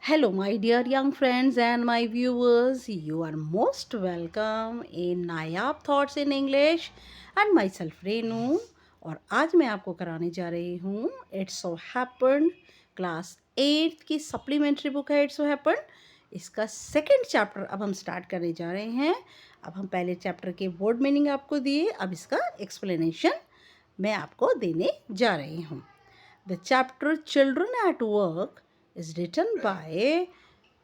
Hello, my dear young friends and my viewers. You are most welcome in Nayab thoughts in English and my self Renu. और आज मैं आपको कराने जा रही हूँ इट्स सो हैपन क्लास 8 की सप्लीमेंट्री बुक है इट्स सो हैपन। इसका सेकंड चैप्टर अब हम स्टार्ट करने जा रहे हैं। अब हम पहले चैप्टर के वर्ड मीनिंग आपको दिए, अब इसका एक्सप्लेनेशन मैं आपको देने जा रही हूँ। The chapter children at work is written by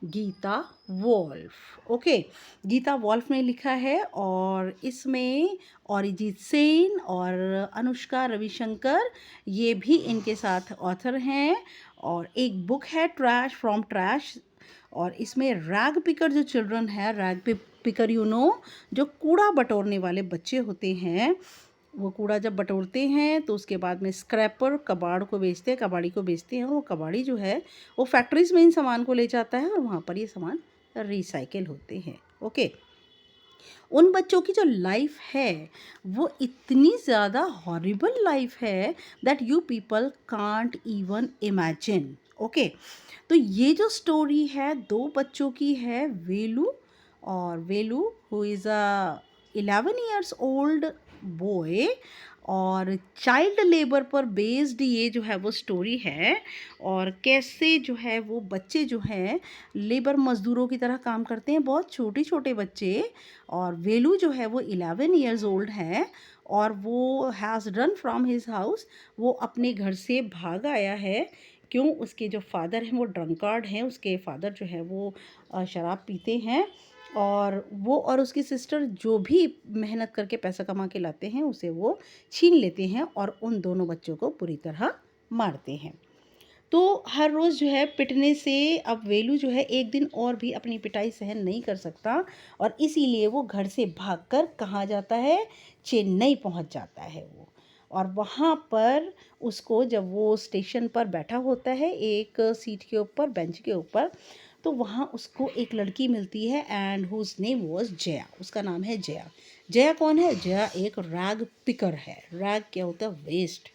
Gita Wolf. Okay, Gita Wolf ने लिखा है और इसमें अरिजीत सेन और अनुष्का रविशंकर ये भी इनके साथ ऑथर हैं। और एक बुक है ट्रैश फ्रॉम ट्रैश, और इसमें रैग पिकर जो चिल्ड्रन है, रैग पिकर जो कूड़ा बटोरने वाले बच्चे होते हैं, वो कूड़ा जब बटोरते हैं तो उसके बाद में स्क्रैपर कबाड़ को बेचते हैं, कबाड़ी को बेचते हैं, और वो कबाड़ी जो है वो फैक्ट्रीज़ में इन सामान को ले जाता है और वहाँ पर ये सामान रिसाइकिल होते हैं। ओके, उन बच्चों की जो लाइफ है वो इतनी ज़्यादा हॉरिबल लाइफ है that you people can't even imagine. Okay, तो ये जो स्टोरी है दो बच्चों की है, वेलू और Velu who is a 11 years old boy, और चाइल्ड लेबर पर बेस्ड ये जो है वो स्टोरी है। और कैसे जो है वो बच्चे जो हैं लेबर मज़दूरों की तरह काम करते हैं, बहुत छोटे छोटे बच्चे। और वेलू जो है वो 11 ईयर्स ओल्ड है और वो has run from his house, वो अपने घर से भाग आया है। क्यों? उसके जो फादर हैं वो ड्रंकार्ड हैं, उसके फादर जो है वो शराब पीते हैं, और वो और उसकी सिस्टर जो भी मेहनत करके पैसा कमा के लाते हैं उसे वो छीन लेते हैं और उन दोनों बच्चों को बुरी तरह मारते हैं। तो हर रोज़ जो है पिटने से अब वेलू जो है एक दिन और भी अपनी पिटाई सहन नहीं कर सकता, और इसीलिए वो घर से भागकर कहाँ जाता है? चेन्नई पहुंच जाता है वो। और वहाँ पर उसको जब वो स्टेशन पर बैठा होता है एक सीट के ऊपर, बेंच के ऊपर, तो वहाँ उसको एक लड़की मिलती है and whose name was Jaya. उसका नाम है जया। जया कौन है? जया एक रैग पिकर है। रैग क्या होता है? वेस्ट।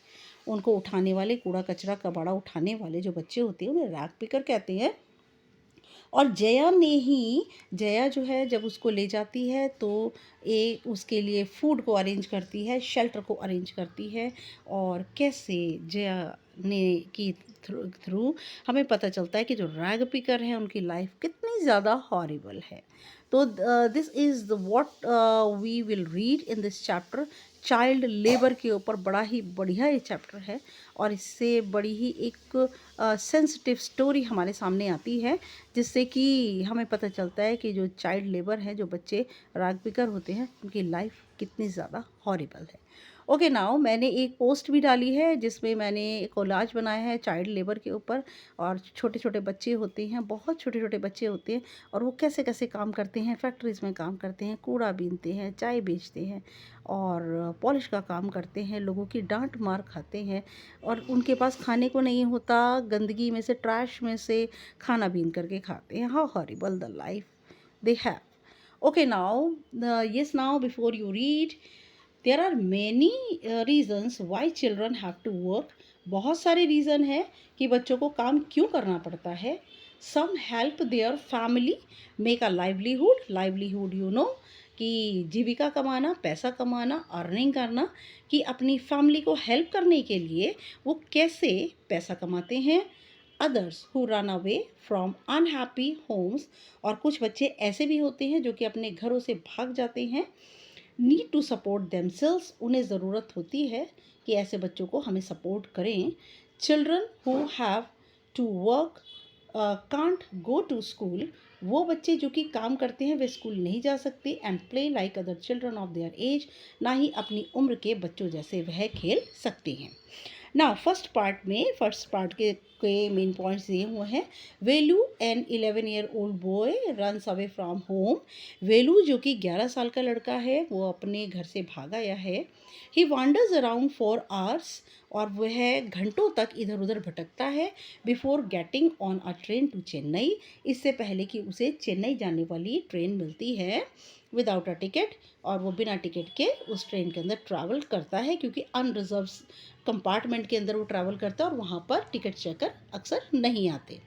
उनको उठाने वाले, कूड़ा कचरा कबाड़ा उठाने वाले जो बच्चे होते हैं उन्हें रैग पिकर कहते हैं। और जया जो है जब उसको ले जाती है तो एक उसके लिए फूड को अरेंज करती है, शेल्टर को अरेंज करती है। और कैसे जया ने की थ्रू हमें पता चलता है कि जो रैग पिकर हैं उनकी लाइफ कितनी ज़्यादा हॉरिबल है। तो this is what we will read in this chapter. Child labour के ऊपर बड़ा ही बढ़िया ये चैप्टर है, और इससे बड़ी ही एक सेंसिटिव स्टोरी हमारे सामने आती है, जिससे कि हमें पता चलता है कि जो चाइल्ड लेबर हैं, जो बच्चे राग पिकर होते हैं, उनकी लाइफ कितनी ज़्यादा हॉरिबल है। ओके, नाउ मैंने एक पोस्ट भी डाली है जिसमें मैंने एक कोलाज बनाया है चाइल्ड लेबर के ऊपर। और छोटे छोटे बच्चे होते हैं, बहुत छोटे छोटे बच्चे होते हैं, और वो कैसे कैसे काम करते हैं, फैक्ट्रीज़ में काम करते हैं, कूड़ा बीनते हैं, चाय बेचते हैं, और पॉलिश का काम करते हैं, लोगों की डांट मार खाते हैं, और उनके पास खाने को नहीं होता, गंदगी में से, ट्रैश में से खाना बीन करके खाते हैं। How horrible the life they have. Okay, now, yes, now before you read, there are many reasons why children have to work. बहुत सारे रीज़न है कि बच्चों को काम क्यों करना पड़ता है। Some help their family make a livelihood. Livelihood कि जीविका कमाना, पैसा कमाना, अर्निंग करना, कि अपनी फैमिली को हेल्प करने के लिए वो कैसे पैसा कमाते हैं। Others who run away from unhappy homes, और कुछ बच्चे ऐसे भी होते हैं जो कि अपने घरों से भाग जाते हैं। नीड टू सपोर्ट देमसेल्स, उन्हें ज़रूरत होती है कि ऐसे बच्चों को हमें सपोर्ट करें। Children who have to work can't go to school, वो बच्चे जो कि काम करते हैं वे स्कूल नहीं जा सकते। And play like other children of their age, ना ही अपनी उम्र के बच्चों जैसे वह खेल सकते हैं। ना फर्स्ट पार्ट के मेन पॉइंट्स ये हुए हैं। Velu an 11 year old boy runs away from home. Velu जो कि 11 साल का लड़का है वो अपने घर से भाग आया है। He wanders around for hours, और वह घंटों तक इधर उधर भटकता है। Before getting on a train to Chennai, इससे पहले कि उसे चेन्नई जाने वाली ट्रेन मिलती है विदाउट अ टिकट, और वो बिना टिकट के उस ट्रेन के अंदर ट्रैवल करता है, क्योंकि अनरिजर्व कंपार्टमेंट के अंदर वो ट्रैवल करता है और वहाँ पर टिकट चेकर अक्सर नहीं आते।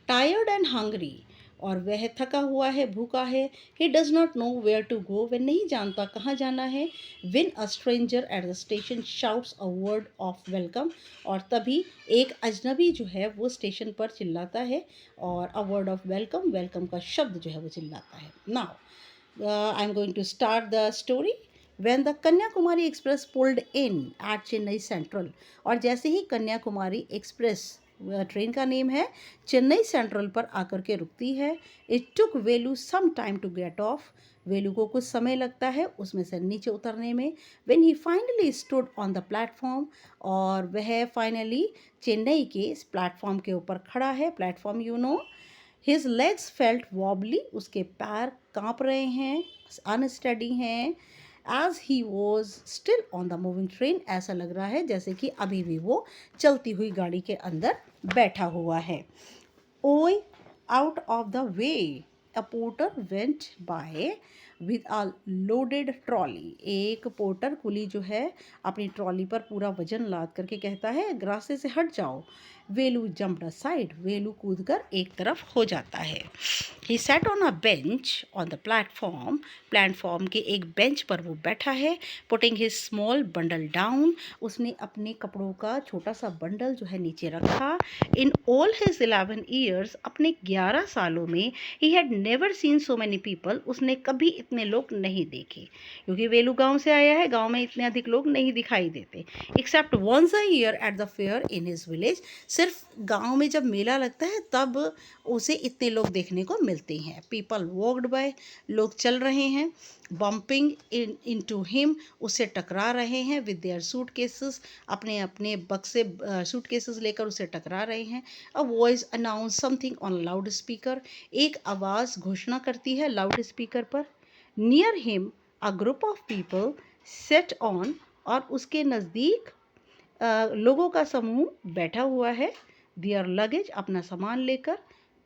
टायर्ड एंड हंग्री, और वह थका हुआ है, भूखा है। He does not know where to go, वह नहीं जानता कहाँ जाना है। When a stranger at the station shouts a word of welcome, और तभी एक अजनबी जो है वो स्टेशन पर चिल्लाता है और a word of welcome, welcome का शब्द जो है वो चिल्लाता है। Now I am going to start the story. When the Kanyakumari Express pulled in at Chennai Central, और जैसे ही कन्याकुमारी एक्सप्रेस, ट्रेन का नेम है, चेन्नई सेंट्रल पर आकर के रुकती है, it took Velu some time to get off, Velu को कुछ समय लगता है उसमें से नीचे उतरने में। When he finally stood on the platform, और वह फाइनली चेन्नई के इस प्लेटफॉर्म के ऊपर खड़ा है। Platform you know, his legs felt wobbly, उसके पैर कांप रहे हैं, अनस्टेडी हैं। As he was still on the moving train, ऐसा लग रहा है जैसे कि अभी भी वो चलती हुई गाड़ी के अंदर बैठा हुआ है। ओए out of the way, a porter went by with a loaded trolley, एक पोर्टर कुली जो है अपनी ट्रॉली पर पूरा वजन लाद करके कहता है रास्ते से हट जाओ। वेलू जंप्ड असाइड, वेलू कूदकर एक तरफ हो जाता है। He sat on a bench on the platform, platform के एक बेंच पर वो बैठा है। Putting his small bundle down, उसने अपने कपड़ों का छोटा सा बंडल जो है नीचे रखा। इन ऑल हिज 11 ईयर्स, अपने 11 सालों में, he had never seen so many people, उसने कभी इतने लोग नहीं देखे, क्योंकि वेलू गांव से आया है, गांव में इतने अधिक लोग नहीं दिखाई देते। Except once a year at the fair in his village, सिर्फ गांव में जब मेला लगता है तब उसे इतने लोग देखने को मिलते हैं। पीपल वॉक्ड बाय, लोग चल रहे हैं। बम्पिंग इन टू हिम, उससे टकरा रहे हैं। विद देयर सूट केसेस, अपने अपने बक्से सूट केसेस लेकर उसे टकरा रहे हैं। A voice announce something on loud speaker, एक आवाज़ घोषणा करती है लाउड स्पीकर पर। Near him a group of people set on, और उसके नज़दीक लोगों का समूह बैठा हुआ है। दियर लगेज, अपना सामान लेकर।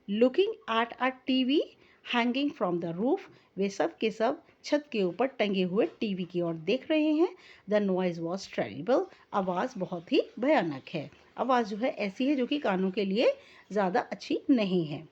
Looking at a TV hanging from the roof, वे सब के सब छत के ऊपर टंगे हुए टीवी की ओर देख रहे हैं। द नॉइज वॉज टेरिबल, आवाज़ बहुत ही भयानक है। आवाज़ जो है ऐसी है जो कि कानों के लिए ज़्यादा अच्छी नहीं है।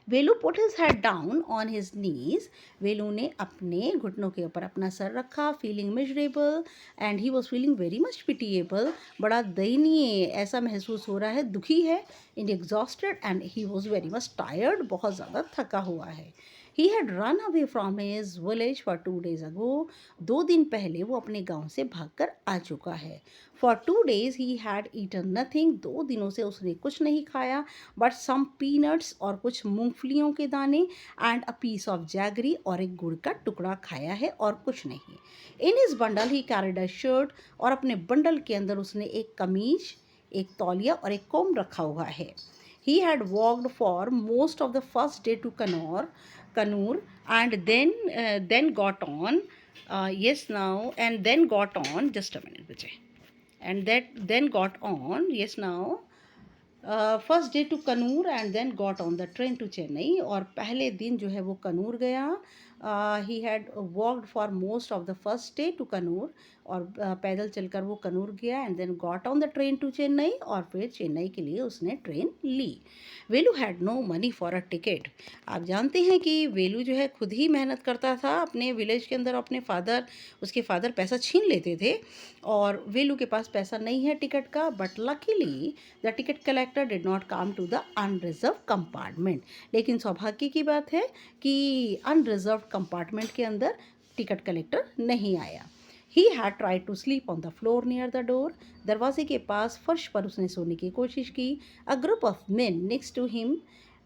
Velu put his head down on his knees, Velu ने अपने घुटनों के ऊपर अपना सर रखा। Feeling miserable, and he was feeling very much pitiable, बड़ा दयनीय ऐसा महसूस हो रहा है, दुखी है। In exhausted, and he was very much tired, बहुत ज़्यादा थका हुआ है। He had run away from his village for 2 days ago, 2 दिन पहले वो अपने गांव से भागकर आ चुका है। For 2 days he had eaten nothing, 2 दिनों से उसने कुछ नहीं खाया, बट सम पीनट्स, और कुछ मूंगफलियों के दाने, and a piece of jaggery, और एक गुड़ का टुकड़ा खाया है, और कुछ नहीं। In his bundle he carried a shirt, और अपने बंडल के अंदर उसने एक कमीज, एक तौलिया और एक कोम रखा हुआ है। He had walked for most of the first day to Kannur, and then got on. Yes, now and then got on. Just a minute, Vijay. And that then got on. Yes, now. First day to Kannur and then got on the train to Chennai, और पहले दिन जो है वो कनूर गया। He had walked for most of the first day to Kannur, और पैदल चलकर वो कनूर गया। And then got on the train to Chennai, और फिर चेन्नई के लिए उसने ट्रेन ली। Velu had no money for a ticket, आप जानते हैं कि वेलू जो है खुद ही मेहनत करता था अपने विलेज के अंदर। अपने उसके फादर पैसा छीन लेते थे, और वेलू के पास पैसा नहीं है टिकट का। But luckily the ticket collector did not come to the unreserved compartment, लेकिन सौभाग्य की बात है कि अनरिजर्व कंपार्टमेंट के अंदर टिकट कलेक्टर नहीं आया। He had try to sleep on the floor near the door, दरवाजे के पास फर्श पर उसने सोने की कोशिश की। A group of men next to him,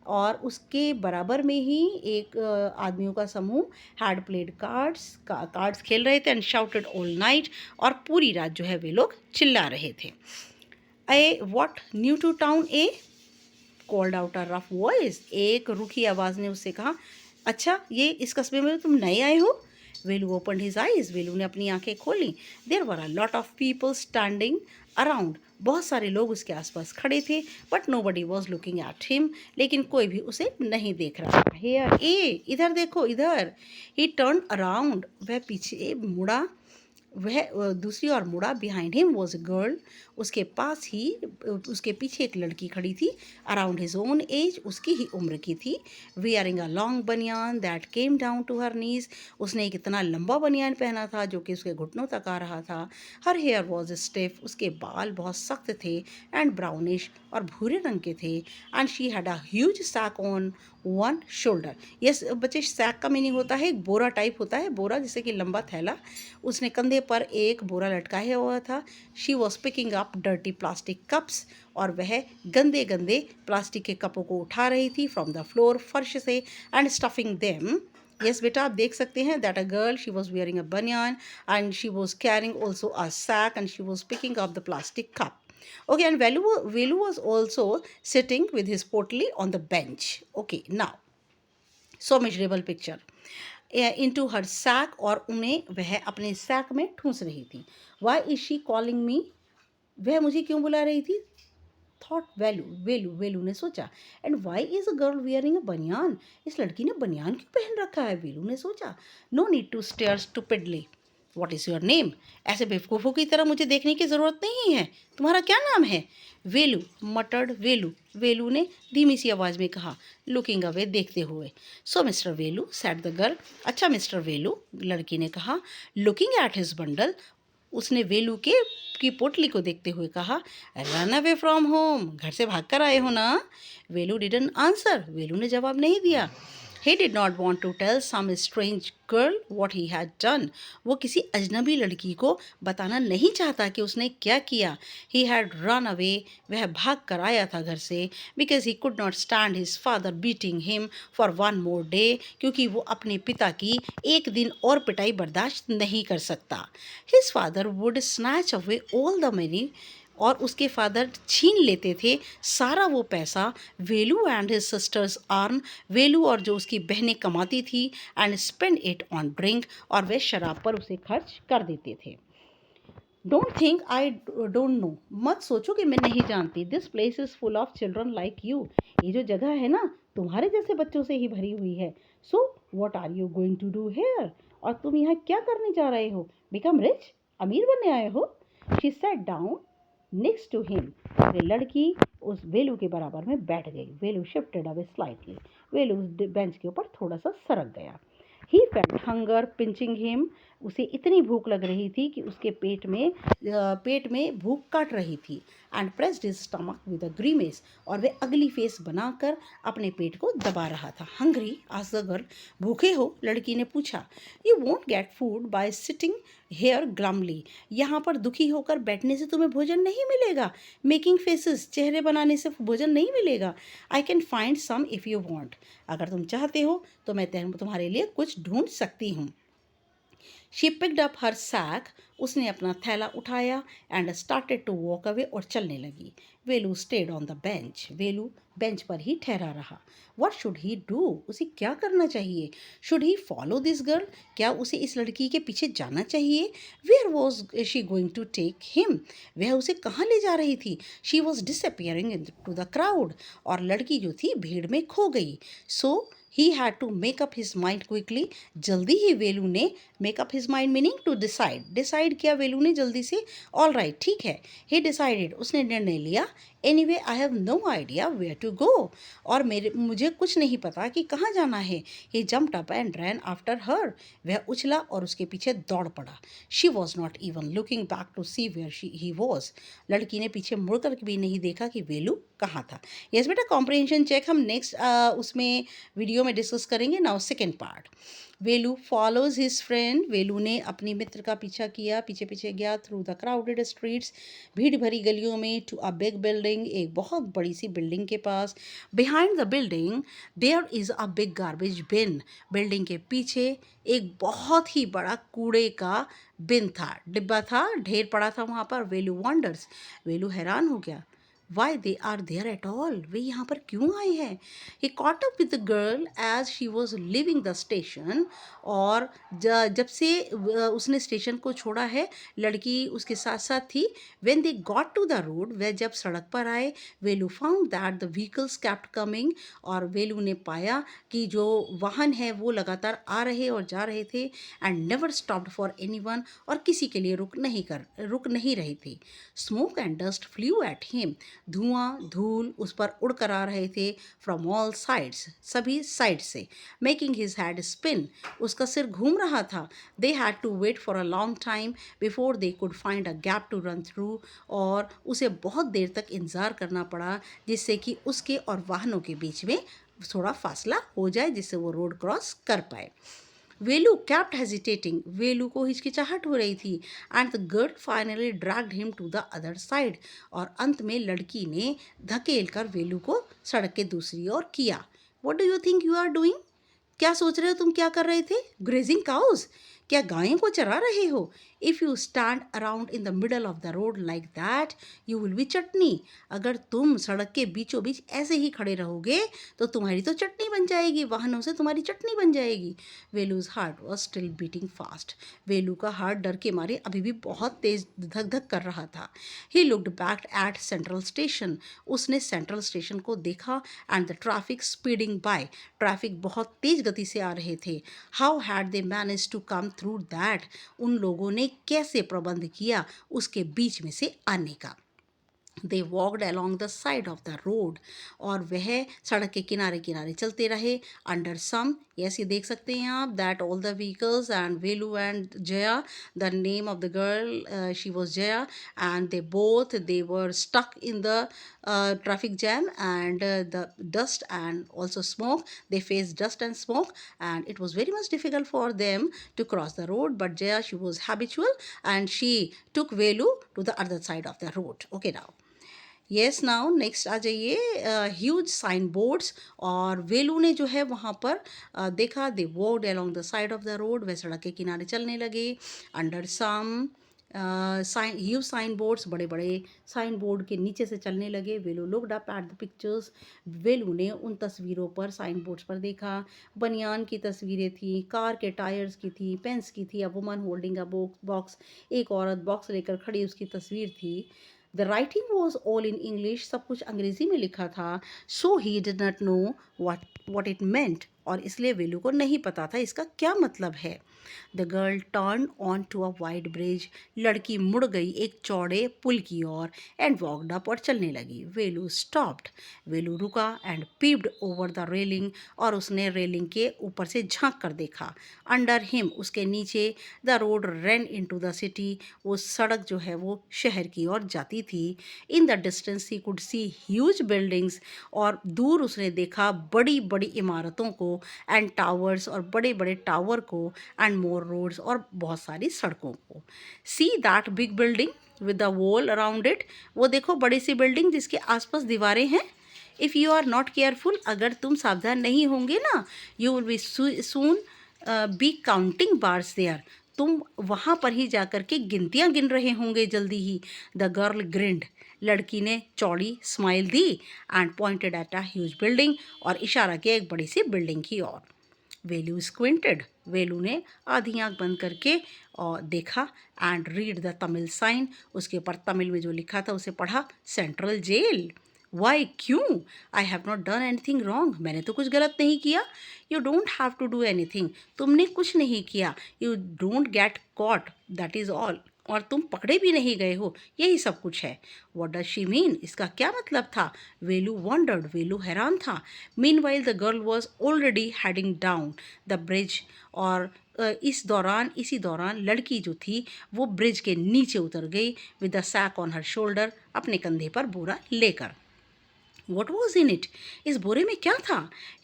और उसके बराबर में ही एक आदमियों का समूह हैड प्लेड कार्ड्स खेल रहे थे। एंड शाउटेड ऑल नाइट, और पूरी रात जो है वे लोग चिल्ला रहे थे। Eh what new to town eh, called out a rough voice, एक रूखी आवाज़ ने उससे कहा, अच्छा ये इस कस्बे में तुम नए आए हो। Velu opened his eyes, Velu ने अपनी आंखें खोली। There were a lot of people standing around, बहुत सारे लोग उसके आसपास खड़े थे। But nobody was looking at him, लेकिन कोई भी उसे नहीं देख रहा था। हेयर ए, इधर देखो इधर। ही टर्न अराउंड, वह पीछे मुड़ा। वह दूसरी ओर मुड़ा। Behind him was a girl, उसके पास ही उसके पीछे एक लड़की खड़ी थी। अराउंड हिज ओन एज, उसकी ही उम्र की थी। Wearing a long banian that came down to her knees, उसने एक इतना लंबा बनियान पहना था जो कि उसके घुटनों तक आ रहा था। हर हेयर वॉज स्टिफ, उसके बाल बहुत सख्त थे। एंड ब्राउनिश, और भूरे रंग के थे। And she had a huge sack on one shoulder. Yes बच्चे, सैक का मीनिंग होता है एक बोरा टाइप होता है, बोरा जैसे कि लंबा थैला। उसने कंधे पर एक बोरा लटकाया हुआ था। She was picking up dirty plastic cups, और वह गंदे गंदे प्लास्टिक के कपों को उठा रही थी फ्रॉम द फ्लोर, फर्श से। एंड स्टफिंग देम, यस बेटा आप देख सकते हैं that a girl, she was wearing a banyan and she was carrying also a sack and she was picking up the plastic cup. Okay, and Velu was also sitting with his potly on the bench. Okay, now so miserable picture. Into her sack, और उन्हें वह अपने sac में ठूंस रही थी. Why is she calling me? वह मुझे क्यों बुला रही थी? थॉट वेलू ने सोचा। And why is a girl wearing a banian, इस लड़की ने बनियान क्यों पहन रखा है? वेलू ने सोचा। No need to stare stupidly, what is your name, ऐसे बेवकूफ़ों की तरह मुझे देखने की ज़रूरत नहीं है, तुम्हारा क्या नाम है? वेलू मटर्ड वेलू ने धीमी सी आवाज़ में कहा, लुकिंग अवे, देखते हुए। So mister Velu said the girl, अच्छा मिस्टर वेलू, लड़की ने कहा। लुकिंग एट हिज बंडल, उसने वेलू के की पोटली को देखते हुए कहा, रन अवे फ्रॉम होम, घर से भाग कर आए हो ना? वेलू डिडंट आंसर, वेलू ने जवाब नहीं दिया। He did not want to tell some strange girl what he had done, वो किसी अजनबी लड़की को बताना नहीं चाहता कि उसने क्या किया। ही हैड रन अवे, वह भाग कर आया था घर से। Because he could not stand his father beating him for one more day, क्योंकि वो अपने पिता की एक दिन और पिटाई बर्दाश्त नहीं कर सकता। His father would snatch away all the money, और उसके फादर छीन लेते थे सारा वो पैसा वेलू एंड हिज सिस्टर्स अर्न, वेलू और जो उसकी बहनें कमाती थी, and spend it on drink, और वे शराब पर उसे खर्च कर देते थे। Don't think I don't know, मत सोचो कि मैं नहीं जानती। This place is full of children like you, ये जो जगह है ना तुम्हारे जैसे बच्चों से ही भरी हुई है। So what are you going to do here, और तुम यहाँ क्या करने जा रहे हो? बिकम रिच, अमीर बनने आए हो? She sat down next to him, वे लड़की उस वेलू के बराबर में बैठ गई। Velu shifted away slightly, Velu उस बेंच के ऊपर थोड़ा सा सरक गया। He felt hunger pinching him, उसे इतनी भूख लग रही थी कि उसके पेट में भूख काट रही थी। And pressed his stomach with a grimace, और वे अगली फेस बनाकर अपने पेट को दबा रहा था। हंग्री आस्क्ड द गर्ल, भूखे हो? लड़की ने पूछा। You won't get food by sitting here glumly, यहाँ पर दुखी होकर बैठने से तुम्हें भोजन नहीं मिलेगा। मेकिंग फेसेस, चेहरे बनाने से भोजन नहीं मिलेगा। I can find some if you want, अगर तुम चाहते हो तो मैं तुम्हारे लिए कुछ ढूंढ सकती हूँ। She picked up her sack, उसने अपना थैला उठाया। And started to walk away, और चलने लगी। Velu stayed on the bench, Velu bench पर ही ठहरा रहा। वट शुड ही डू, उसे क्या करना चाहिए? Should he follow this girl, क्या उसे इस लड़की के पीछे जाना चाहिए? Where was she going to take him, वह उसे कहाँ ले जा रही थी? She was disappearing in to the crowd, और लड़की जो थी भीड़ में खो गई। So he had to make up his mind quickly, जल्दी ही वेलू ने make up his mind meaning to decide किया वेलू ने जल्दी से। ऑल राइट, ठीक है। ही डिसाइडेड, उसने निर्णय लिया। Anyway I have no idea where to go, और मुझे कुछ नहीं पता कि कहाँ जाना है। He jumped up and ran after her, वह उछला और उसके पीछे दौड़ पड़ा। She was not even looking back to see where he was, लड़की ने पीछे मुड़कर भी नहीं देखा कि वेलू कहाँ था। यस बेटा, कॉम्प्रिहेंशन चेक हम नेक्स्ट उसमें वीडियो में डिस्कस करेंगे। Now second part. Velu follows his friend, Velu ने अपनी मित्र का पीछा किया, पीछे पीछे गया थ्रू द क्राउडेड स्ट्रीट्स, भीड़ भरी गलियों में, टू अ बिग बिल्डिंग, एक बहुत बड़ी सी बिल्डिंग के पास। Behind the building there is a big garbage bin, building के पीछे एक बहुत ही बड़ा कूड़े का बिन था, डिब्बा था, ढेर पड़ा था वहाँ पर। वेलू वंडर्स, वेलू हैरान हो गया। Why they are there at all, वे यहाँ पर क्यों आए हैं. He caught up with the girl as she was leaving the station. और जब से उसने स्टेशन को छोड़ा है, लड़की उसके साथ साथ थी. When they got to the road, वह जब सड़क पर आए, Velu found that the vehicles kept coming. और वेलू ने पाया कि जो वाहन है वो लगातार आ रहे और जा रहे थे. And never stopped for anyone, और किसी के लिए रुक नहीं रहे थे. Smoke and dust flew at him. धुआं धूल उस पर उड़ कर आ रहे थे. फ्रॉम ऑल साइड्स, सभी साइड से. मेकिंग हिज हेड स्पिन, उसका सिर घूम रहा था. They had to wait for a long time before they could find a gap to run through. और उसे बहुत देर तक इंतज़ार करना पड़ा, जिससे कि उसके और वाहनों के बीच में थोड़ा फासला हो जाए, जिससे वो रोड क्रॉस कर पाए. वेलू kept hesitating, वेलू को हिचकिचाहट हो रही थी. And the girl finally dragged him to the other side, और अंत में लड़की ने धकेल कर वेलू को सड़क के दूसरी ओर किया. What do you think you are doing, क्या सोच रहे हो तुम क्या कर रहे थे. ग्रेजिंग काउज, क्या गायों को चरा रहे हो. If you stand around in the middle of the road like that, you will be chutney. अगर तुम सड़क के बीचों बीच ऐसे ही खड़े रहोगे तो तुम्हारी तो चटनी बन जाएगी, वाहनों से तुम्हारी चटनी बन जाएगी. Velu's heart was still beating fast. Velu का हार्ट डर के मारे अभी भी बहुत तेज धक धक कर रहा था. He looked back at central station, उसने सेंट्रल स्टेशन को देखा. And the traffic speeding by, traffic बहुत तेज गति से आ रहे थे. How had they manage to come through that, उन लोगों ने कैसे प्रबंध किया उसके बीच में से आने का. They walked along the side of the road, और वह सड़क के किनारे किनारे चलते रहे. अंडर सम, यस ये देख सकते हैं आप, that all the vehicles and Velu and Jaya, the name of the girl she was Jaya, and they were stuck in the traffic jam. And the dust and also smoke, they faced dust and smoke, and it was very much difficult for them to cross the road. But Jaya, she was habitual, and she took Velu to the other side of the road. Okay, now yes now next आ जाइए. Huge sign boards, और वेलू ने जो है वहाँ पर देखा. They walked along the side of the road, वह सड़क के किनारे चलने लगे. Under some huge sign boards, बड़े बड़े साइन बोर्ड के नीचे से चलने लगे. Velu looked up at the pictures, Velu ने उन तस्वीरों पर, साइन बोर्ड्स पर देखा. बनियान की तस्वीरें थी, कार के टायर्स की थी, पेन्स की थी. A woman holding a box, एक औरत बॉक्स लेकर खड़ी, उसकी तस्वीर थी. The writing was all in English, सब कुछ अंग्रेजी में लिखा था. So he did not know what it meant, और इसलिए वेलू को नहीं पता था इसका क्या मतलब है. The girl turn on to a wide bridge, लड़की मुड़ गई एक चौड़े पुल की ओर. एंड वॉकड अप, और चलने लगी. वेलू स्टॉप्ड, वेलू रुका. And peeped over the railing, और उसने रेलिंग के ऊपर से झांक कर देखा. अंडर हिम, उसके नीचे, the road run in to the city, वो सड़क जो है वो शहर की ओर जाती थी. In the distance he could see huge buildings, और दूर उसने देखा बड़ी बड़ी इमारतों को. एंड टावर्स, और बड़े बड़े टावर को. एंड मोर रोड्स, और बहुत सारी सड़कों को. See that big building with the wall around it, वो देखो बड़ी सी बिल्डिंग जिसके आसपास दीवारें हैं. If you are not careful, अगर तुम सावधान नहीं होंगे ना, you will be soon be counting bars there, तुम वहाँ पर ही जाकर के गिनतियाँ गिन रहे होंगे जल्दी ही. द गर्ल ग्रिंड, लड़की ने चौड़ी smile the. And pointed at a huge building, और इशारा किया एक बड़ी सी बिल्डिंग की ओर. वेलू स्क्विंटेड, वेलू ने आधी आँख बंद करके और देखा. And read the Tamil sign, उसके ऊपर तमिल में जो लिखा था उसे पढ़ा. Central jail. वाई, क्यों. I have not done anything wrong, मैंने तो कुछ गलत नहीं किया. You don't have to do anything, तुमने कुछ नहीं किया. You don't get caught, that is all, और तुम पकड़े भी नहीं गए हो, यही सब कुछ है. वॉट डज शी मीन, इसका क्या मतलब था. वेलू वंडर्ड, वेलू हैरान था. Mean while the girl was already heading down the bridge, और इसी दौरान लड़की जो थी वो ब्रिज के नीचे उतर गई. With the sack on her shoulder, अपने कंधे पर बोरा लेकर. What was in it? इस बोरे में क्या था.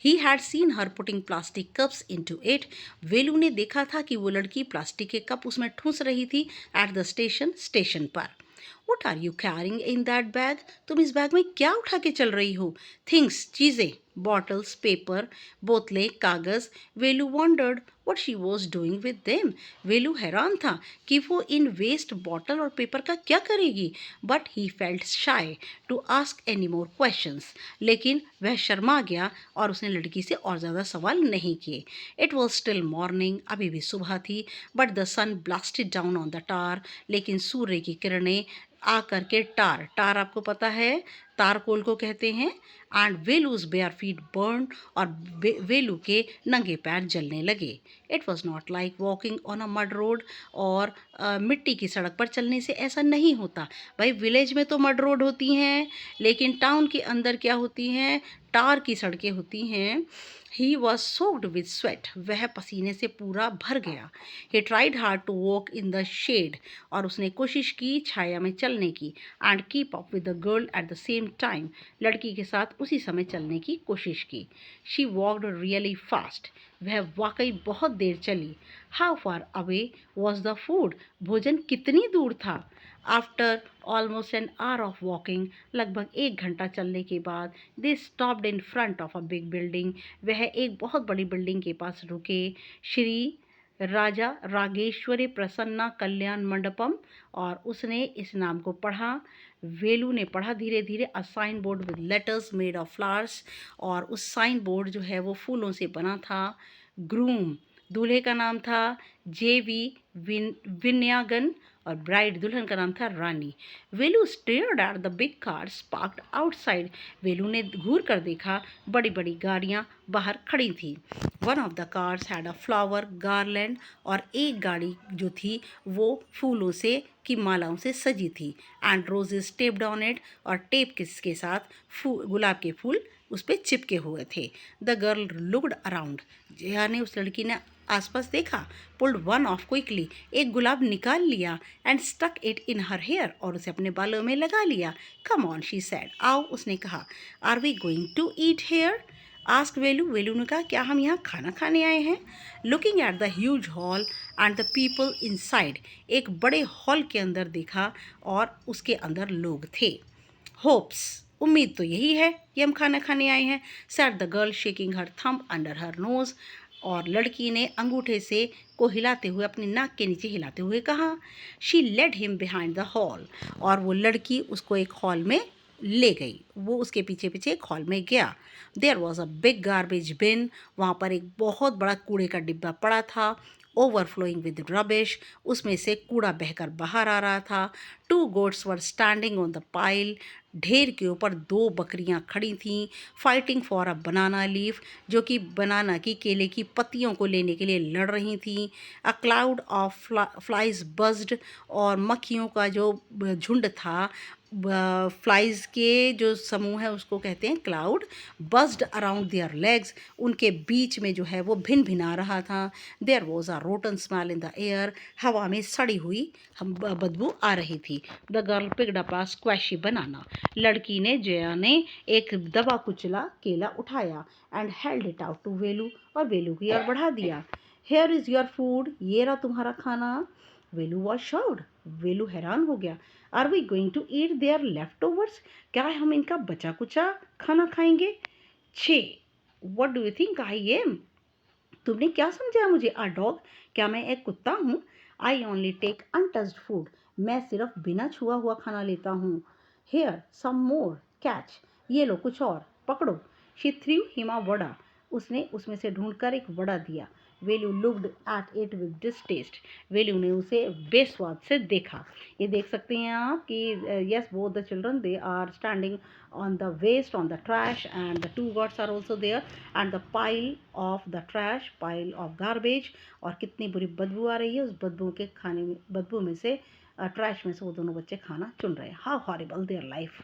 He had seen her putting plastic cups into it. वेलू ने देखा था कि वो लड़की प्लास्टिक के कप उसमें ठूंस रही थी. At the स्टेशन पर. What are you carrying in that bag? तुम इस बैग में क्या उठा के चल रही हो. Things, चीज़ें. बॉटल्स, पेपर, बोतलें, कागज। Velu wondered what she was doing with them. Velu हैरान था कि वो इन वेस्ट बॉटल और पेपर का क्या करेगी, but he felt shy to ask any more questions. लेकिन वह शर्मा गया और उसने लड़की से और ज़्यादा सवाल नहीं किए। इट वॉज स्टिल मॉर्निंग, अभी भी सुबह थी, but the sun blasted down on the tar. लेकिन सूर्य की किरणें आ करके टार, टार आपको पता है तारकोल को कहते हैं, एंड वेलूज बेयर फीट बर्न, और वेलू के नंगे पैर जलने लगे। It was not like walking on a mud road, और मिट्टी की सड़क पर चलने से ऐसा नहीं होता। भाई विलेज में तो मड रोड होती हैं, लेकिन टाउन के अंदर क्या होती हैं, टार की सड़कें होती हैं। He was soaked with sweat, वह पसीने से पूरा भर गया। He tried hard to walk in the shade, और उसने कोशिश की छाया में चलने की, and keep up with the girl at the same time, लड़की के साथ उसी समय चलने की कोशिश की। शी वॉकड रियली फास्ट, वह वाकई बहुत देर चली। How far away was the food, भोजन कितनी दूर था। After almost an hour of walking, लगभग 1 घंटा चलने के बाद, they stopped in front of a big building, वह एक बहुत बड़ी बिल्डिंग के पास रुके। श्री राजा रागेश्वरी प्रसन्ना कल्याण मंडपम, और उसने इस नाम को पढ़ा। वेलू ने पढ़ा धीरे धीरे। A sign board with letters made of flowers, और उस साइन बोर्ड जो है वो फूलों से बना था। ग्रूम, दूल्हे का नाम था J.V. विनयागन, और ब्राइड दुल्हन का नाम था Rani. Velu stared at the big cars parked outside, Velu ने घूर कर देखा, बड़ी बड़ी गाड़ियाँ बाहर खड़ी थी। One of the cars had a flower garland, और एक गाड़ी जो थी वो फूलों से की मालाओं से सजी थी। And roses taped on it, और टेप के साथ गुलाब के फूल उस पर चिपके हुए थे। द गर्ल लुक्ड अराउंड, यानी उस लड़की ने आसपास देखा। पुल्ड वन ऑफ क्विकली, एक गुलाब निकाल लिया। And stuck it in her hair, और उसे अपने बालों में लगा लिया। कम ऑन शी सेड, आओ, उसने कहा। Are we going to eat here, ask Velu, Velu ने कहा क्या हम यहाँ खाना खाने आए हैं। Looking at the huge hall and the people inside, एक बड़े हॉल के अंदर देखा और उसके अंदर लोग थे। होप्स, उम्मीद तो यही है कि हम खाना खाने आए हैं, sad the girl shaking her thumb under her nose, और लड़की ने अंगूठे से को हिलाते हुए अपनी नाक के नीचे हिलाते हुए कहा। She led him behind the hall, और वो लड़की उसको एक हॉल में ले गई, वो उसके पीछे पीछे एक हॉल में गया। There was a big garbage bin, वहाँ पर एक बहुत बड़ा कूड़े का डिब्बा पड़ा था। ओवरफ्लोइंग विद रबिश, उसमें से कूड़ा बहकर बाहर आ रहा था। To goats were standing on the pile, ढेर के ऊपर 2 बकरियां खड़ी थीं। Fighting for a banana leaf, जो कि बनाना की केले की पत्तियों को लेने के लिए लड़ रही थीं। अ क्लाउड ऑफ फ्लाइज बज्ड, और मक्खियों का जो झुंड था, फ्लाइज के जो समूह है उसको कहते हैं क्लाउड। बज्ड अराउंड देयर लेग्स, उनके बीच में जो है वो भिन भिना रहा था। There was a rotten smell in the air, हवा में सड़ी हुई बदबू आ रही थी। The girl picked up a squashy banana, लड़की ने जया ने एक दबा कुचला केला उठाया। And held it out to Velu, और वेलू की ओर बढ़ा दिया। हेयर इज़ योर फूड, ये रहा तुम्हारा खाना। वेलू वॉज शॉक्ड, वेलू हैरान हो गया। Are we going to eat their leftovers, क्या हम इनका बचा कुचा खाना खाएंगे। छे, what do you think I am, तुमने क्या समझा मुझे। आ डॉग, क्या मैं एक कुत्ता हूँ। I only take untouched food, मैं सिर्फ बिना छुआ हुआ खाना लेता हूँ। हेयर सम मोर, कैच, ये लो कुछ और पकड़ो। She threw him a vada, उसने उसमें से ढूंढकर एक वड़ा दिया। Velu looked at it with distaste, Velu ने उसे बेस्वाद से देखा। ये देख सकते हैं आप कि yes both the children they are standing on the waste, on the trash, and the 2 gods are also there, and the pile of the trash, pile of garbage, और कितनी बुरी बदबू आ रही है, उस बदबू के खाने में, बदबू में से ट्रैश में से वो दोनों बच्चे खाना चुन रहे हैं। How horrible their life.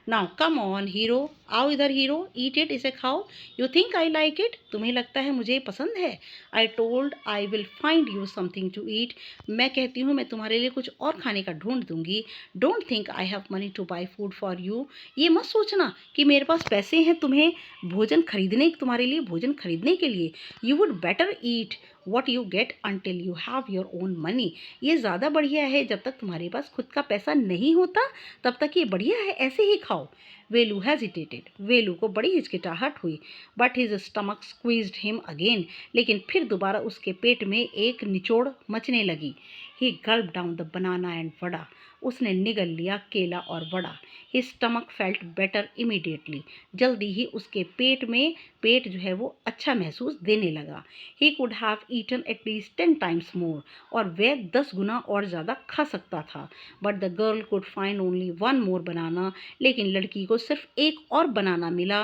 Now come on hero, आओ इधर हीरो, ईट इट, इसे खाओ। You think I like it, तुम्हें लगता है मुझे पसंद है। I told I will find you something to eat, मैं कहती हूँ मैं तुम्हारे लिए कुछ और खाने का ढूंढ दूंगी। Don't think I have money two by food for you, ये मत सोचना कि मेरे पास पैसे हैं तुम्हें भोजन खरीदने, तुम्हारे लिए भोजन खरीदने के लिए। You would better eat what you get until you have your own money. ये ज़्यादा बढ़िया है जब तक तुम्हारे पास खुद का पैसा नहीं होता तब तक ये बढ़िया है, ऐसे ही खाओ. वेलू हेजिटेटेड. वेलू को बड़ी हिचकिचाहट हुई. But his stomach squeezed him again. लेकिन फिर दोबारा उसके पेट में एक निचोड़ मचने लगी. He gulp down the banana and vada. उसने निगल लिया केला और vada. His stomach felt better immediately. जल्दी ही उसके पेट जो है वो अच्छा महसूस देने लगा. He could have eaten at least 10 times more. और वह 10 गुना और ज़्यादा खा सकता था. But the girl could find only 1 more banana. लेकिन लड़की को सिर्फ एक और बनाना मिला.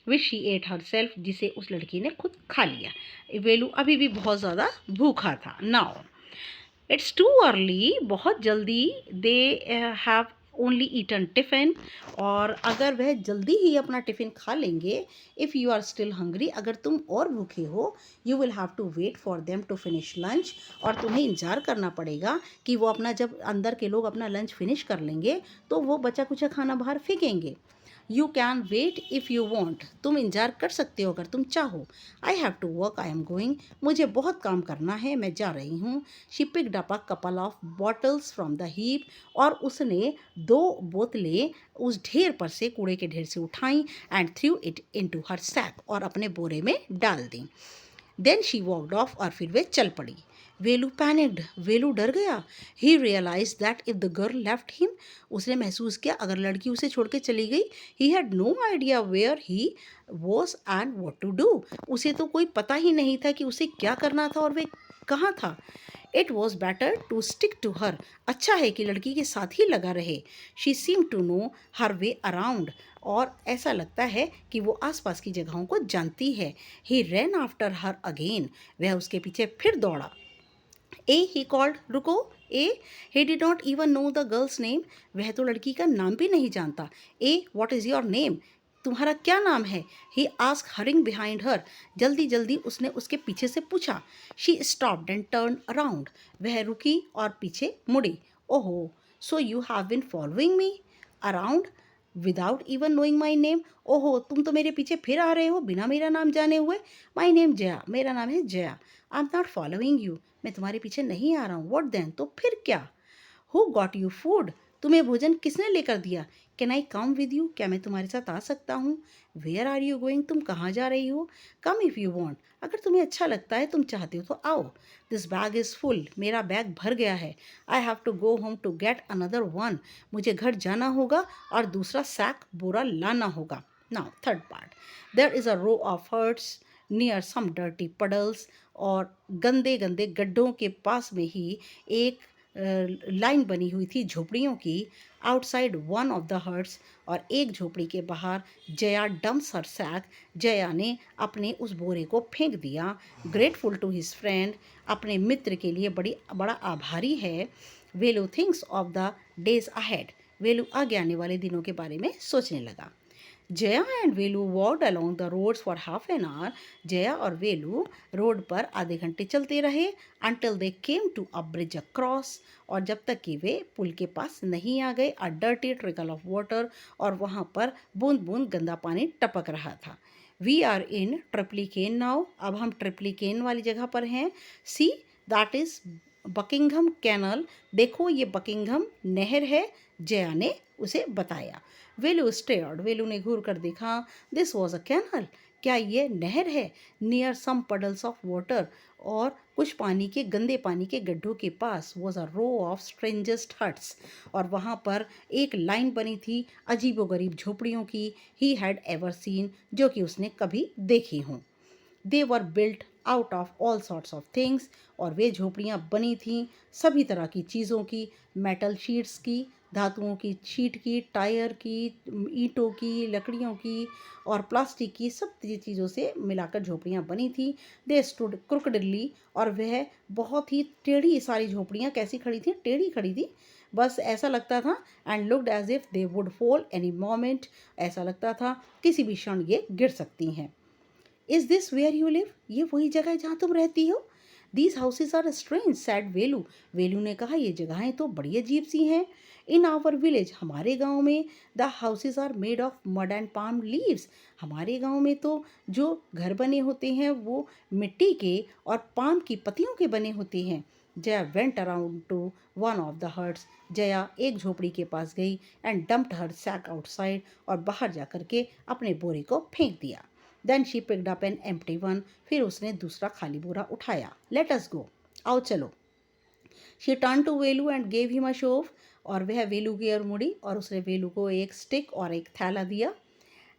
Which she ate herself. जिसे उस लड़की ने खुद खा लिया. वेलू अभी भी बहुत ज़्यादा भूखा था. Now it's too early. बहुत जल्दी. They have only eaten tiffin. और अगर वह जल्दी ही अपना टिफ़िन खा लेंगे, if you are still hungry, अगर तुम और भूखे हो, you will have to wait for them to finish lunch. और तुम्हें इंतज़ार करना पड़ेगा कि वो अपना, जब अंदर के लोग अपना लंच फिनिश कर लेंगे तो वो बचा कुचा खाना बाहर फेंकेंगे. You can wait if you want. तुम इंतज़ार कर सकते हो अगर तुम चाहो. I have to work, I am going. मुझे बहुत काम करना है, मैं जा रही हूँ. She picked up a couple of bottles from the heap. और उसने 2 बोतलें उस ढेर पर से, कूड़े के ढेर से उठाई. And threw it into her sack. और अपने बोरे में डाल दी. Then she walked off. और फिर वे चल पड़ी. वेलू पैनिक्ड. वेलू डर गया. He realise that if the girl left him. उसने महसूस किया अगर लड़की उसे छोड़ के चली गई. He had no idea where he was and what to do. उसे तो कोई पता ही नहीं था कि उसे क्या करना था और वे कहाँ था. It was better to stick to her. अच्छा है कि लड़की के साथ ही लगा रहे. She seem to know her way around. और ऐसा लगता है कि वो आसपास की जगहों को जानती है. He ran after her again. वह उसके पीछे फिर दौड़ा. Hey he called. रुको. Hey. He did not even know the girl's name. वह तो लड़की का नाम भी नहीं जानता. Hey what is your name. तुम्हारा क्या नाम है. He ask hurrying behind her. जल्दी जल्दी उसने उसके पीछे से पूछा. She stopped and turn around. वह रुकी और पीछे मुड़ी. ओहो. So you have been following me around without even knowing my name. ओहो, तुम तो मेरे पीछे फिर आ रहे हो बिना मेरा नाम जाने हुए. My name Jaya. मेरा नाम है Jaya. I am not following you. मैं तुम्हारे पीछे नहीं आ रहा हूँ. What then. तो फिर क्या. Who got you food. तुम्हें भोजन किसने लेकर दिया. Can I come with you. क्या मैं तुम्हारे साथ आ सकता हूँ. Where are you going. तुम कहाँ जा रही हो. Come if you want. अगर तुम्हें अच्छा लगता है, तुम चाहते हो तो आओ. This bag is full. मेरा बैग भर गया है. I have to go home to get another one. मुझे घर जाना होगा और दूसरा सैक बोरा लाना होगा. Now third part. There is a row of huts near some dirty puddles. और गंदे गंदे गड्ढों के पास में ही एक लाइन बनी हुई थी झोपड़ियों की. Outside one of the huts. और एक झोपड़ी के बाहर Jaya dumps her sack. Jaya ने अपने उस बोरे को फेंक दिया. Grateful to his friend. अपने मित्र के लिए बड़ा आभारी है. Velu thinks of the days ahead. Velu आगे आने वाले दिनों के बारे में सोचने लगा. Jaya and Velu walked along the roads for half an hour. Jaya और वेलू रोड पर आधे घंटे चलते रहे. Until they came to a bridge across. और जब तक कि वे पुल के पास नहीं आ गए. A dirty trickle of water. और वहाँ पर बूंद बूंद गंदा पानी टपक रहा था. We are in Triplicane now. अब हम ट्रिप्लिकेन वाली जगह पर हैं. See that is Buckingham canal. देखो ये बकिंघम नहर है. जया ने उसे बताया. वेलू स्टेयर्ड. वेलू ने घूर कर देखा. This was a canal. क्या ये नहर है. Near some puddles of water. और कुछ पानी के, गंदे पानी के गड्ढों के पास was a row of strangest huts. और वहाँ पर एक लाइन बनी थी अजीबोगरीब झोपड़ियों की. He had ever seen. जो कि उसने कभी देखी हों. They were built out of all sorts of things. और वे झोपड़ियाँ बनी थीं सभी तरह की चीज़ों की. मेटल शीट्स की, धातुओं की शीट की, टायर की, ईंटों की, लकड़ियों की और प्लास्टिक की, सब चीज़ों से मिलाकर झोपड़ियाँ बनी थी. They stood crookedly. और वह बहुत ही टेढ़ी, सारी झोपड़ियाँ कैसी खड़ी थी, टेढ़ी खड़ी थी. बस ऐसा लगता था. And looked as if they would fall any moment. ऐसा लगता था किसी भी क्षण ये गिर सकती हैं. Is this where you live. ये वही जगह है जहाँ तुम रहती हो. These houses are strange said Velu. Velu ने कहा ये जगहें तो बड़ी अजीब सी हैं. इन आवर विलेज, हमारे गांव में, the houses are made of mud and palm leaves, हमारे गांव में तो जो घर बने होते हैं वो मिट्टी के और पाम की पत्तियों के बने होते हैं। Jaya went around to one of the huts, Jaya एक झोपड़ी के पास गई and dumped her sack outside, और बाहर जा करके अपने बोरे को फेंक दिया। Then she picked up an empty one, फिर उसने दूसरा खाली बोरा उठाया। लेट अस गो, आओ चलो। She turn to Velu and gave him a shove, और वह वेलू की ओर मुड़ी और उसने वेलू को एक स्टिक और एक थैला दिया।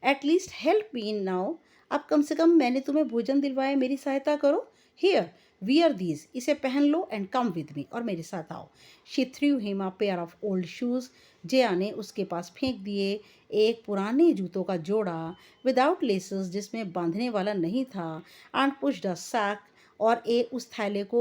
At least help me in now, अब कम से कम मैंने तुम्हें भोजन दिलवाया, मेरी सहायता करो। हियर वियर दीज, इसे पहन लो एंड कम विद मी, और मेरे साथ आओ। She threw him a pair of old shoes, Jaya ने उसके पास फेंक दिए एक पुराने जूतों का जोड़ा, विदाउट लेसेस, जिसमें बांधने वाला नहीं था, एंड पुश्ड अ सैक, और उस थैले को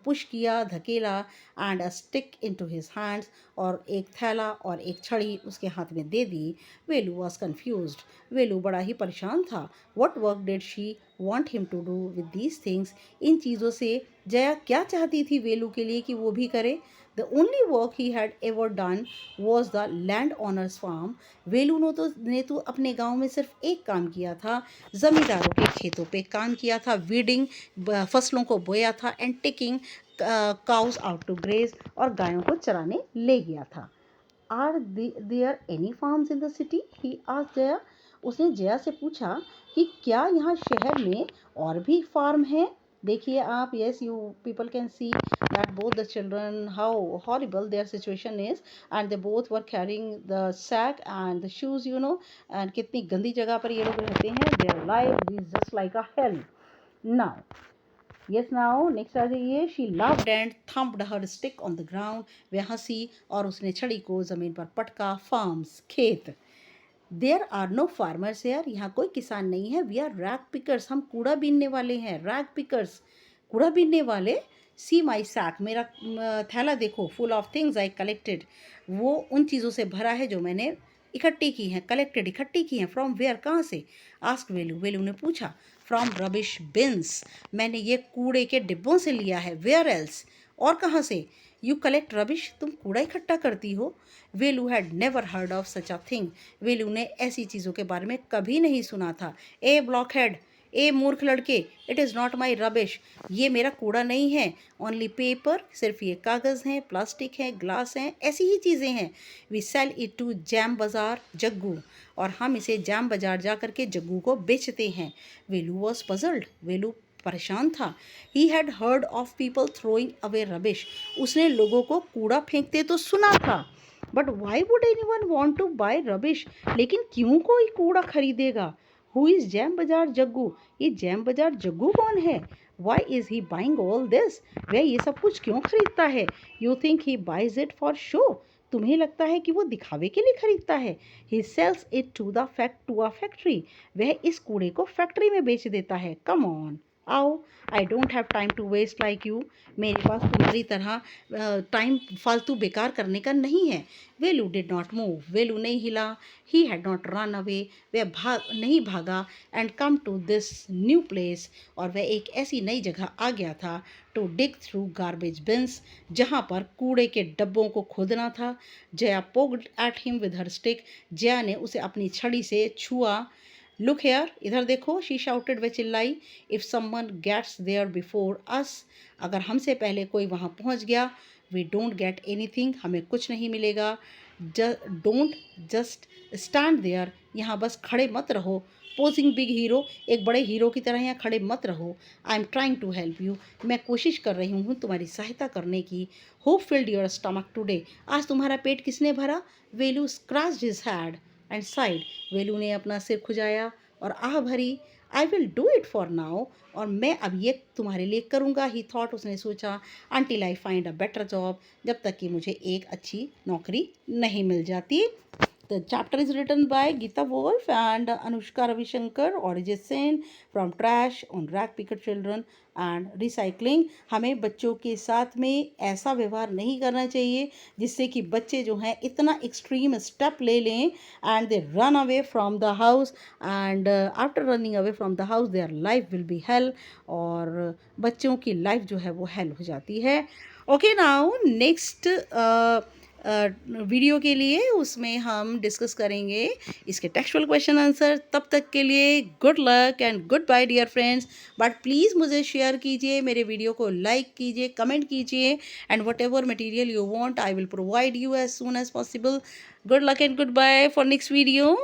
पुश किया, धकेला, and a stick into his hands, और एक थैला और एक छड़ी उसके हाथ में दे दी। वेलू वॉज कन्फ्यूज्ड, वेलू बड़ा ही परेशान था। What work did she want him to do with these things, इन चीज़ों से जया क्या चाहती थी वेलू के लिए कि वो भी करे। The only work he had ever done was the land owner's farm, Velu ने तो अपने गांव में सिर्फ एक काम किया था, ज़मींदारों के खेतों पे काम किया था, वीडिंग, फसलों को बोया था, and taking cows out to graze, और गायों को चराने ले गया था। Are there any farms in the city, he asked Jaya, उसने जया से पूछा कि क्या यहाँ शहर में और भी फार्म हैं। देखिए आप, yes you people can see that both the children how horrible their situation is, and they both were carrying the sack and the shoes, you know, and कितनी गंदी जगह पर ये लोग रहते हैं। Their life is just like a hell now. Yes now next आ जाइए। She laughed and thumped her stick on the ground, वह हंसी और उसने छड़ी को जमीन पर पटका। फार्म्स, खेत। There are no farmers here, यहाँ कोई किसान नहीं है। वी आर रैग पिकर्स, हम कूड़ा बीनने वाले हैं। रैग पिकर्स, कूड़ा बीनने वाले। सी माई सैक, मेरा थैला देखो, full of things I collected, वो उन चीज़ों से भरा है जो मैंने इकट्ठी की हैं। कलेक्टेड, इकट्ठी की हैं। फ्रॉम वेयर, कहाँ से। आस्क वेलू, वेलू ने पूछा। फ्रॉम रबिश बिन्स, मैंने ये कूड़े के डिब्बों से लिया है। वेयर एल्स, और कहाँ से। यू कलेक्ट रबिश, तुम कूड़ा इकट्ठा करती हो। Velu had never heard of such a thing, Velu ने ऐसी चीज़ों के बारे में कभी नहीं सुना था। ए ब्लॉकहेड, ए मूर्ख लड़के, it is not my rubbish, ये मेरा कूड़ा नहीं है। ओनली पेपर, सिर्फ ये कागज़ हैं, प्लास्टिक है, ग्लास हैं, ऐसी ही चीज़ें हैं। We sell it to jam Bazaar Jaggu, और हम इसे जैम बाज़ार जा कर के जग्गू को बेचते हैं। वेलू वॉज पजल्ड, वेलू परेशान था। He had heard of people throwing away rubbish, उसने लोगों को कूड़ा फेंकते तो सुना था। But why would any one want to buy rubbish, लेकिन क्यों कोई कूड़ा खरीदेगा। हु इज़ जैम बाजार जग्गू, ये जैम बाजार जग्गू कौन है। Why is he buying all this, वह ये सब कुछ क्यों खरीदता है। You think he buys it for show, तुम्हें लगता है कि वो दिखावे के लिए खरीदता है। He sells it to the to a factory, वह इस कूड़े को फैक्ट्री में बेच देता है। कम ऑन, आओ, I don't have time to waste like you, मेरे पास तुम्हारी तरह टाइम फालतू बेकार करने का नहीं है। Velu did not move, Velu नहीं हिला। He had not run away, वह नहीं भागा। And come to this new place, और वह एक ऐसी नई जगह आ गया था। To dig through garbage bins, जहाँ पर कूड़े के डब्बों को खोदना था। Jaya poked at him with her stick, Jaya ने उसे अपनी छड़ी से छुआ। लुक हेयर, इधर देखो, शी शाउटेड, वह चिल्लाई। If someone gets there before us, अगर हमसे पहले कोई वहाँ पहुँच गया, वी डोंट गेट एनीथिंग, हमें कुछ नहीं मिलेगा। डोंट जस्ट स्टैंड देयर, यहाँ बस खड़े मत रहो। पोजिंग बिग हीरो, एक बड़े हीरो की तरह यहाँ खड़े मत रहो। I am trying to help you, मैं कोशिश कर रही हूँ तुम्हारी सहायता करने की। Hope filled your stomach today, आज तुम्हारा पेट किसने भरा। Velu scratched his head and sighed, Velu ने अपना सिर खुजाया और आह भरी। I will do it for now, और मैं अब ये तुम्हारे लिए करूँगा। ही थॉट, उसने सोचा, until I find a better job, जब तक कि मुझे एक अच्छी नौकरी नहीं मिल जाती। The chapter is written by Geeta Wolf and Anushka Ravishankar. Origin Sen, from trash on rag picker children and recycling. हमें बच्चों के साथ में ऐसा व्यवहार नहीं करना चाहिए जिससे कि बच्चे जो हैं इतना एक्सट्रीम स्टेप ले लें and they run away from the house, and after running away from the house their life will be hell, और बच्चों की लाइफ जो है वो hell हो जाती है. Okay, now next वीडियो के लिए, उसमें हम डिस्कस करेंगे इसके टेक्सचुअल क्वेश्चन आंसर। तब तक के लिए good luck and good bye dear friends. But please मुझे शेयर कीजिए, मेरे वीडियो को लाइक कीजिए, कमेंट कीजिए, and whatever material you want I will provide you as soon as possible. Good luck and good bye for next video.